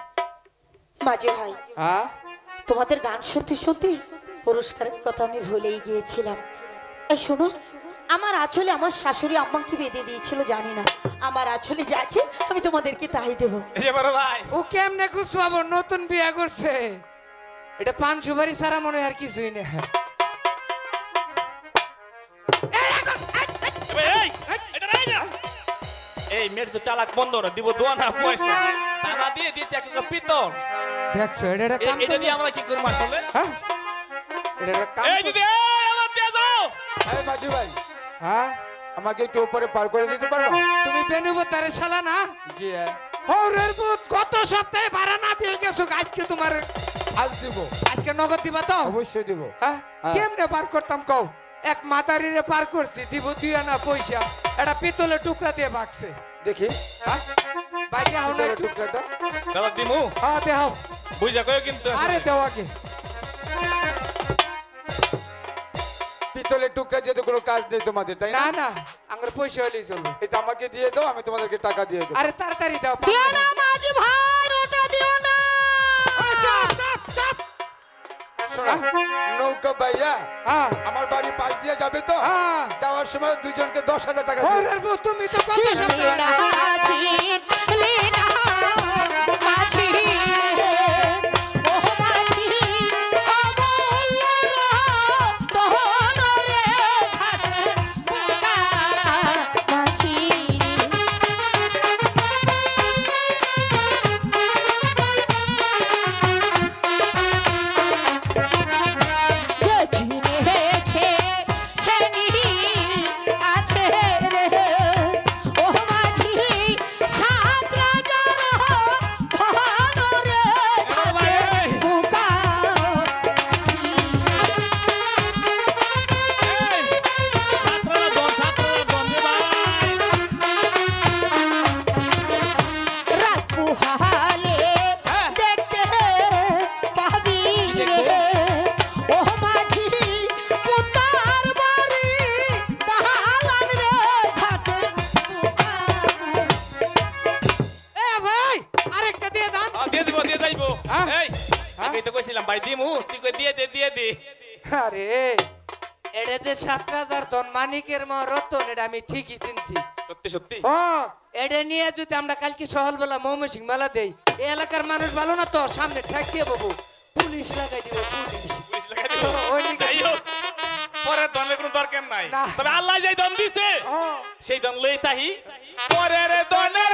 I: মাঝে ভাই
E: হ্যাঁ
I: তোমাদের গান শুনতে শুনতে পুরস্কারের কথা আমি ভুলেই গিয়েছিলাম। এই শোনো, আমার আঁচলে আমার শাশুড়ি আম্মাকে বেঁধে দিয়েছিল, জানি না আমার আঁচলে যাচ্ছে আমি তোমাদেরকে তাই দেবো।
H: এই যে বড় ভাই
E: ও কেমনে কুসুয়াবো, নতুন বিয়া করছে, এটা পান সুপারি ছাড়া মনে হয় আর কিছুই না।
H: এই মেয়ের তো চালাক বন্ধ না, দিব দোয়া না পয়সা টাকা দিয়ে দিতে একটা পিতল।
E: দেখছো এটা কাম
H: এটা দিয়ে আমরা কি করব আসলে?
E: হ্যাঁ এটা কাম
H: এই দিদি এই আমার দিয়ে যাও।
F: আরে মাঝি ভাই,
E: হ্যাঁ
F: আমাকে একটু উপরে পার করে দিতে পারবো?
E: তুমি বেনুবতারে শালা না?
F: জি হ্যাঁ।
E: হরের পুত গত সপ্তাহে ভাড়া না দিয়ে গেছো, আজকে তোমার
F: আজ দিব,
E: আজকে নগদ দিবা তো?
F: অবশ্যই দিব।
E: হ্যাঁ কেমনে পার করতাম কও? এক মাতারিরে পার করছি, দিব তুই না পয়সা, এটা পিতলের টুকরা দিয়ে বাকছে।
F: দেখি
E: বাইরে আও না একটু।
F: টুকরাটা।
H: দাদা দিমু
E: হ্যাঁ দেও,
H: বুঝা কইও কিন্তু
E: আরে দেও আগে।
F: পিতলের টুকরা দিয়ে তো কোনো কাজ নেই তোমাদের, তাই
E: না
F: না?
E: না আমার পয়সা হলেই চলবে।
F: এটা আমাকে দিয়ে দাও, আমি তোমাদেরকে টাকা দিয়ে দেবো।
E: আরে তাড়াতাড়ি দাও।
I: দিও না মাঝি ভাই, ওটা দিও না।
F: শোনো, নৌকা ভাইয়া
E: হ্যাঁ
F: আমার বাড়ি পাশ দিয়ে যাবে তো?
E: হ্যাঁ
F: যাওয়ার সময় দুজনকে 10,000 টাকা দিয়ে
E: হরের পুত তুমি তো কত
I: চিনলি
E: সপ্তাহে
I: না, চিনলি না, মাঝি রে, ও মাঝি, অমূল্য রতন রে, ঘাটে বোকা মাঝি। যে চিনেছে সে নিহিল আছে রে, ও মাঝি, সাত রাজার ধন রে, ঘাটে বোকা মাঝি।
H: ছাত্ররা দন দে ভাই।
I: রাত পোহালে দেখতে পাবি রে, ও মাঝি, পুতার বাড়ি পাহালান রে, ঘাটে বোকা।
E: এ ভাই আরেকটা দিয়ে দান।
H: দিয়ে দিব দিয়ে যাইবো।
E: হ্যাঁ?
H: এই আমি তো কইছিলাম ভাই দিমু, তুই কই দিয়ে দে।
E: আরে এটা যে 7,000 ধন মানিকের মা রতন, এটা আমি ঠিকই চিনছি।
H: সত্যি সত্যি
E: ও এটা নিয়ে যদি আমরা কালকে সকালবেলা মৌমাসিক মেলা দেই, এই এলাকার মানুষ ভালো না তো, সামনে ঠেকিয়ে বাবু পুলিশ লাগাই দিব, পুলিশ।
H: পুলিশ লাগাই দিব।
E: ওই দিকে-
H: যাই হোক, পরের দনের কোনো দরকার নাই,
E: না।
H: তবে আল্লাহ যেই দন দিছে
E: ও
H: সেই দন লই তাহি পরের দনের